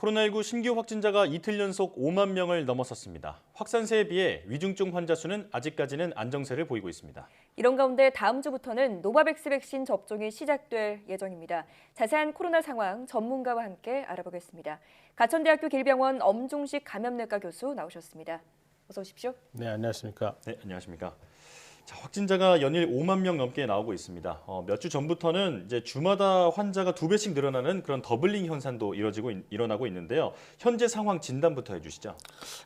코로나19 신규 확진자가 이틀 연속 5만 명을 넘어섰습니다. 확산세에 비해 위중증 환자 수는 아직까지는 안정세를 보이고 있습니다. 이런 가운데 다음 주부터는 노바백스 백신 접종이 시작될 예정입니다. 자세한 코로나 상황 전문가와 함께 알아보겠습니다. 가천대학교 길병원 엄중식 감염내과 교수 나오셨습니다. 어서 오십시오. 네, 안녕하십니까. 네, 안녕하십니까. 자, 확진자가 연일 5만 명 넘게 나오고 있습니다. 몇 주 전부터는 이제 주마다 환자가 2배씩 늘어나는 그런 더블링 현상도 일어나고 있는데요. 현재 상황 진단부터 해주시죠.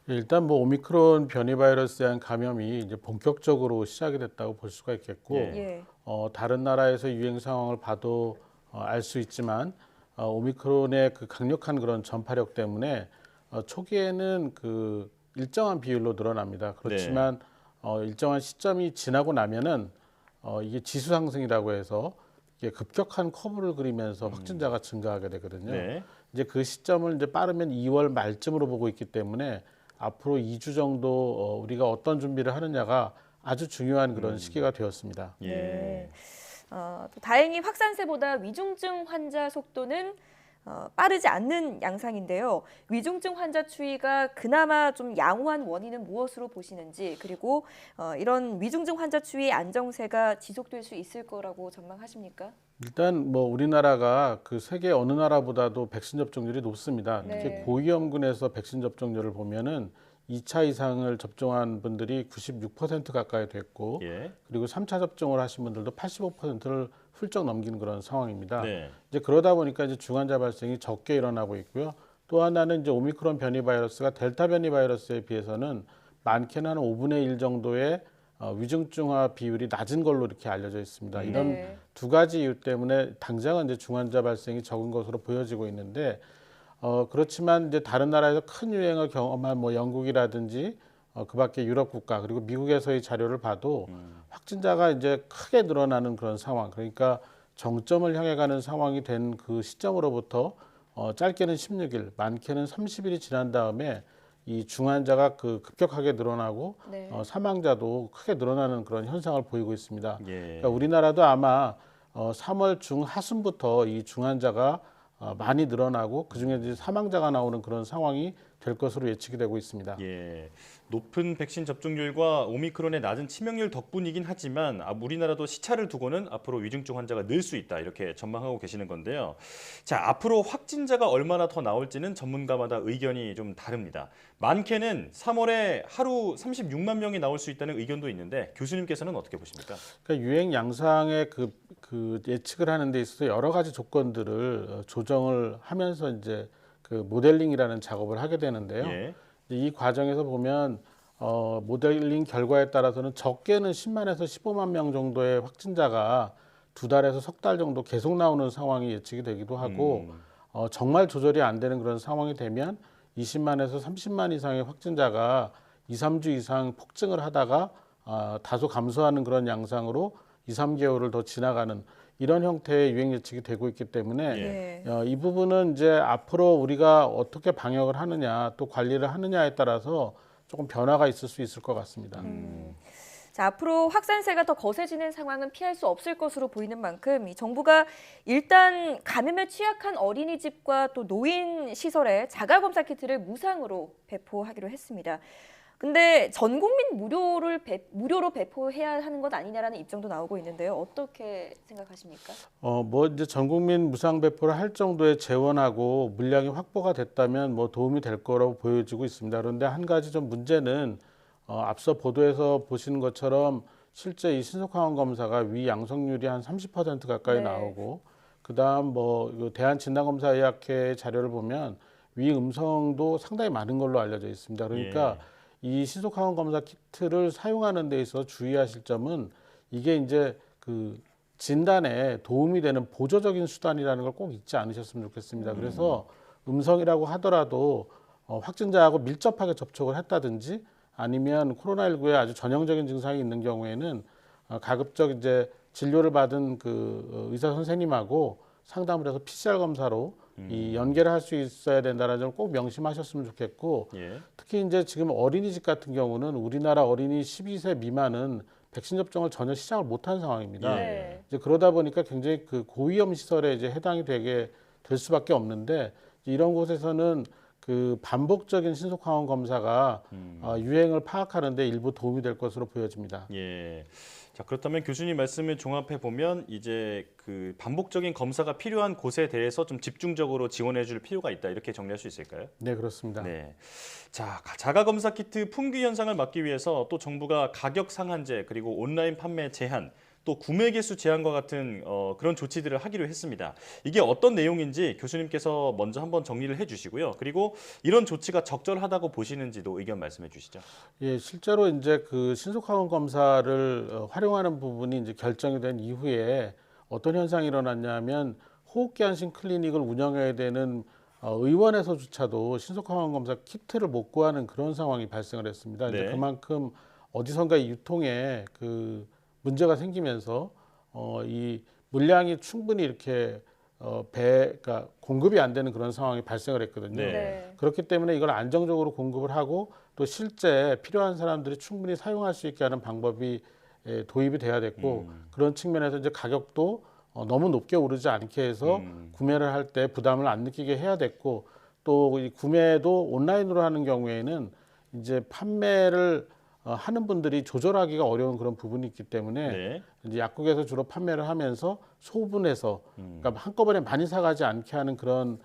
일단 뭐 오미크론 변이 바이러스에 대한 감염이 이제 본격적으로 시작이 됐다고 볼 수가 있겠고, 예. 다른 나라에서 유행 상황을 봐도 알 수 있지만 오미크론의 그 강력한 그런 전파력 때문에 초기에는 그 일정한 비율로 늘어납니다. 그렇지만 일정한 시점이 지나고 나면은 이게 지수 상승이라고 해서 이게 급격한 커브를 그리면서 확진자가 증가하게 되거든요. 네. 이제 그 시점을 이제 빠르면 2월 말쯤으로 보고 있기 때문에 앞으로 2주 정도 우리가 어떤 준비를 하느냐가 아주 중요한 그런 시기가 되었습니다. 예. 네. 또 다행히 확산세보다 위중증 환자 속도는 빠르지 않는 양상인데요. 위중증 환자 추이가 그나마 좀 양호한 원인은 무엇으로 보시는지, 그리고 이런 위중증 환자 추이의 안정세가 지속될 수 있을 거라고 전망하십니까? 일단 뭐 우리나라가 그 세계 어느 나라보다도 백신 접종률이 높습니다. 네. 특히 고위험군에서 백신 접종률을 보면은 2차 이상을 접종한 분들이 96% 가까이 됐고, 예. 그리고 3차 접종을 하신 분들도 85%를 훌쩍 넘기는 그런 상황입니다. 네. 이제 그러다 보니까 이제 중환자 발생이 적게 일어나고 있고요. 또 하나는 이제 오미크론 변이 바이러스가 델타 변이 바이러스에 비해서는 많게는 한 5분의 1 정도의 위중증화 비율이 낮은 걸로 이렇게 알려져 있습니다. 이런 네. 두 가지 이유 때문에 당장은 이제 중환자 발생이 적은 것으로 보여지고 있는데, 그렇지만 이제 다른 나라에서 큰 유행을 경험한 뭐 영국이라든지 그밖에 유럽 국가 그리고 미국에서의 자료를 봐도 확진자가 이제 크게 늘어나는 그런 상황, 그러니까 정점을 향해 가는 상황이 된 그 시점으로부터 짧게는 16일, 많게는 30일이 지난 다음에 이 중환자가 그 급격하게 늘어나고 네. 사망자도 크게 늘어나는 그런 현상을 보이고 있습니다. 예. 그러니까 우리나라도 아마 3월 중하순부터 이 중환자가 많이 늘어나고 그중에 이제 사망자가 나오는 그런 상황이 될 것으로 예측이 되고 있습니다. 예. 높은 백신 접종률과 오미크론의 낮은 치명률 덕분이긴 하지만 우리나라도 시차를 두고는 앞으로 위중증 환자가 늘 수 있다 이렇게 전망하고 계시는 건데요. 자, 앞으로 확진자가 얼마나 더 나올지는 전문가마다 의견이 좀 다릅니다. 많게는 3월에 하루 36만 명이 나올 수 있다는 의견도 있는데 교수님께서는 어떻게 보십니까? 그러니까 유행 양상의 그 예측을 하는 데 있어서 여러 가지 조건들을 조정을 하면서 이제 그 모델링이라는 작업을 하게 되는데요. 예. 이 과정에서 보면 모델링 결과에 따라서는 적게는 10만에서 15만 명 정도의 확진자가 2달에서 석 달 정도 계속 나오는 상황이 예측이 되기도 하고 정말 조절이 안 되는 그런 상황이 되면 20만에서 30만 이상의 확진자가 2, 3주 이상 폭증을 하다가 다소 감소하는 그런 양상으로 2, 3개월을 더 지나가는 이런 형태의 유행 예측이 되고 있기 때문에 네. 이 부분은 이제 앞으로 우리가 어떻게 방역을 하느냐 또 관리를 하느냐에 따라서 조금 변화가 있을 수 있을 것 같습니다. 자, 앞으로 확산세가 더 거세지는 상황은 피할 수 없을 것으로 보이는 만큼 이 정부가 일단 감염에 취약한 어린이집과 또 노인 시설에 자가검사 키트를 무상으로 배포하기로 했습니다. 근데 전 국민 무료로 배포해야 하는 것 아니냐라는 입장도 나오고 있는데요. 어떻게 생각하십니까? 뭐 이제 전 국민 무상 배포를 할 정도의 재원하고 물량이 확보가 됐다면 뭐 도움이 될 거라고 보여지고 있습니다. 그런데 한 가지 좀 문제는 앞서 보도에서 보시는 것처럼 실제 이 신속항원 검사가 위 양성률이 한 30% 가까이 네. 나오고 그다음 뭐 대한진단검사의학회 자료를 보면 위 음성도 상당히 많은 걸로 알려져 있습니다. 그러니까 이 신속항원 검사 키트를 사용하는 데 있어서 주의하실 점은 이게 이제 그 진단에 도움이 되는 보조적인 수단이라는 걸 꼭 잊지 않으셨으면 좋겠습니다. 그래서 음성이라고 하더라도 확진자하고 밀접하게 접촉을 했다든지 아니면 코로나19에 아주 전형적인 증상이 있는 경우에는 가급적 이제 진료를 받은 그 의사 선생님하고 상담을 해서 PCR 검사로 이 연계를 할 수 있어야 된다는 점을 꼭 명심하셨으면 좋겠고, 예. 특히 이제 지금 어린이집 같은 경우는 우리나라 어린이 12세 미만은 백신 접종을 전혀 시작을 못한 상황입니다. 네. 이제 그러다 보니까 굉장히 그 고위험 시설에 이제 해당이 되게 될 수밖에 없는데 이런 곳에서는 그 반복적인 신속항원 검사가 유행을 파악하는 데 일부 도움이 될 것으로 보여집니다. 예. 자, 그렇다면 교수님 말씀을 종합해 보면 이제 그 반복적인 검사가 필요한 곳에 대해서 좀 집중적으로 지원해 줄 필요가 있다. 이렇게 정리할 수 있을까요? 네, 그렇습니다. 네. 자, 자가 검사 키트 품귀 현상을 막기 위해서 또 정부가 가격 상한제 그리고 온라인 판매 제한 또 구매 개수 제한과 같은 그런 조치들을 하기로 했습니다. 이게 어떤 내용인지 교수님께서 먼저 한번 정리를 해주시고요. 그리고 이런 조치가 적절하다고 보시는지도 의견 말씀해 주시죠. 예, 실제로 이제 그 신속항원 검사를 활용하는 부분이 이제 결정이 된 이후에 어떤 현상이 일어났냐면 호흡기 안심 클리닉을 운영해야 되는 의원에서조차도 신속항원 검사 키트를 못 구하는 그런 상황이 발생을 했습니다. 네. 이제 그만큼 어디선가 이 유통에 그 문제가 생기면서 이 물량이 충분히 이렇게 그러니까 공급이 안 되는 그런 상황이 발생을 했거든요. 네. 네. 그렇기 때문에 이걸 안정적으로 공급을 하고 또 실제 필요한 사람들이 충분히 사용할 수 있게 하는 방법이 도입이 돼야 됐고 그런 측면에서 이제 가격도 너무 높게 오르지 않게 해서 구매를 할 때 부담을 안 느끼게 해야 됐고 또 이 구매도 온라인으로 하는 경우에는 이제 판매를 하는 분들이 조절하기가 어려운 그런 부분이 있기 때문에 네. 이제 약국에서 주로 판매를 하면서 소분해서 그러니까 한꺼번에 많이 사가지 않게 하는 그런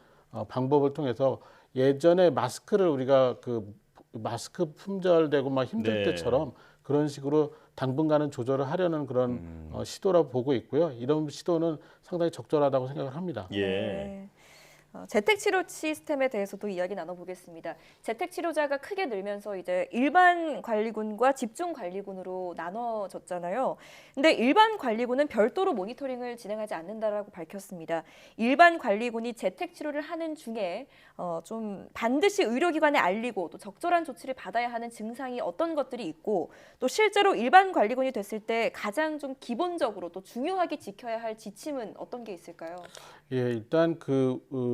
방법을 통해서 예전에 마스크를 우리가 그 마스크 품절되고 막 힘들 네. 때처럼 그런 식으로 당분간은 조절을 하려는 그런 시도라고 보고 있고요. 이런 시도는 상당히 적절하다고 생각을 합니다. 예. 네. 재택치료 시스템에 대해서도 이야기 나눠보겠습니다. 재택치료자가 크게 늘면서 이제 일반 관리군과 집중 관리군으로 나눠졌잖아요. 근데 일반 관리군은 별도로 모니터링을 진행하지 않는다라고 밝혔습니다. 일반 관리군이 재택치료를 하는 중에 좀 반드시 의료기관에 알리고 또 적절한 조치를 받아야 하는 증상이 어떤 것들이 있고 또 실제로 일반 관리군이 됐을 때 가장 좀 기본적으로 또 중요하게 지켜야 할 지침은 어떤 게 있을까요? 예, 일단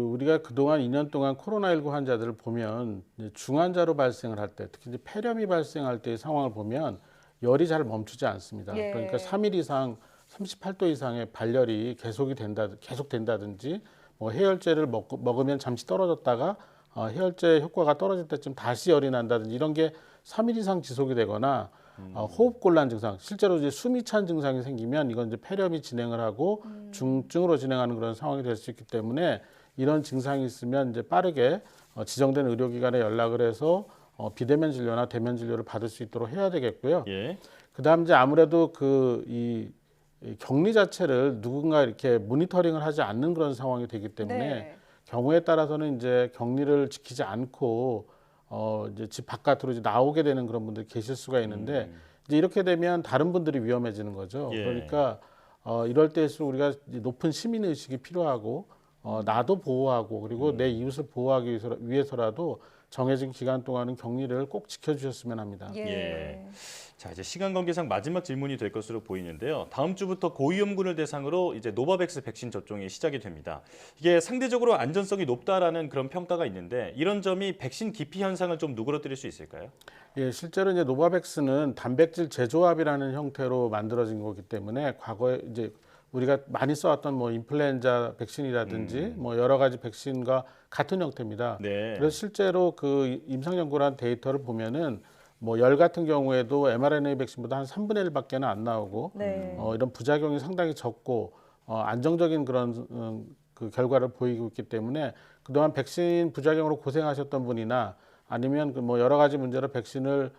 우리가 그동안 2년 동안 코로나19 환자들을 보면 이제 중환자로 발생을 할 때, 특히 이제 폐렴이 발생할 때의 상황을 보면 열이 잘 멈추지 않습니다. 예. 그러니까 3일 이상 38도 이상의 발열이 계속 된다든지 뭐 해열제를 먹으면 잠시 떨어졌다가 해열제 효과가 떨어질 때쯤 다시 열이 난다든지 이런 게 3일 이상 지속이 되거나 호흡곤란 증상, 실제로 이제 숨이 찬 증상이 생기면 이건 이제 폐렴이 진행을 하고 중증으로 진행하는 그런 상황이 될 수 있기 때문에 이런 증상이 있으면 이제 빠르게 지정된 의료기관에 연락을 해서 비대면 진료나 대면 진료를 받을 수 있도록 해야 되겠고요. 예. 그다음 이제 아무래도 이 격리 자체를 누군가 이렇게 모니터링을 하지 않는 그런 상황이 되기 때문에 네. 경우에 따라서는 이제 격리를 지키지 않고 이제 집 바깥으로 이제 나오게 되는 그런 분들이 계실 수가 있는데 이제 이렇게 되면 다른 분들이 위험해지는 거죠. 예. 그러니까 이럴 때일수록 우리가 이제 높은 시민 의식이 필요하고 나도 보호하고 그리고 내 이웃을 보호하기 위해서라도 정해진 기간 동안은 격리를 꼭 지켜주셨으면 합니다. 예. 자, 이제 시간 관계상 마지막 질문이 될 것으로 보이는데요. 다음 주부터 고위험군을 대상으로 이제 노바백스 백신 접종이 시작이 됩니다. 이게 상대적으로 안전성이 높다라는 그런 평가가 있는데 이런 점이 백신 기피 현상을 좀 누그러뜨릴 수 있을까요? 예, 실제로 이제 노바백스는 단백질 재조합이라는 형태로 만들어진 거기 때문에 과거에 이제 우리가 많이 써왔던 뭐 인플루엔자 백신이라든지 뭐 여러 가지 백신과 같은 형태입니다. 네. 그래서 실제로 그 임상 연구를 한 데이터를 보면은 뭐 열 같은 경우에도 mRNA 백신보다 한 3분의 1밖에는 안 나오고 네. 이런 부작용이 상당히 적고 안정적인 그런 그 결과를 보이고 있기 때문에 그동안 백신 부작용으로 고생하셨던 분이나 아니면 그 뭐 여러 가지 문제로 백신을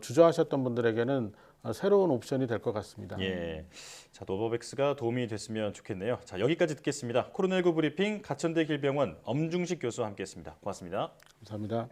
주저하셨던 분들에게는 새로운 옵션이 될 것 같습니다. 예. 자, 노바백스가 도움이 됐으면 좋겠네요. 자, 여기까지 듣겠습니다. 코로나19 브리핑 가천대 길병원 엄중식 교수와 함께했습니다. 고맙습니다. 감사합니다.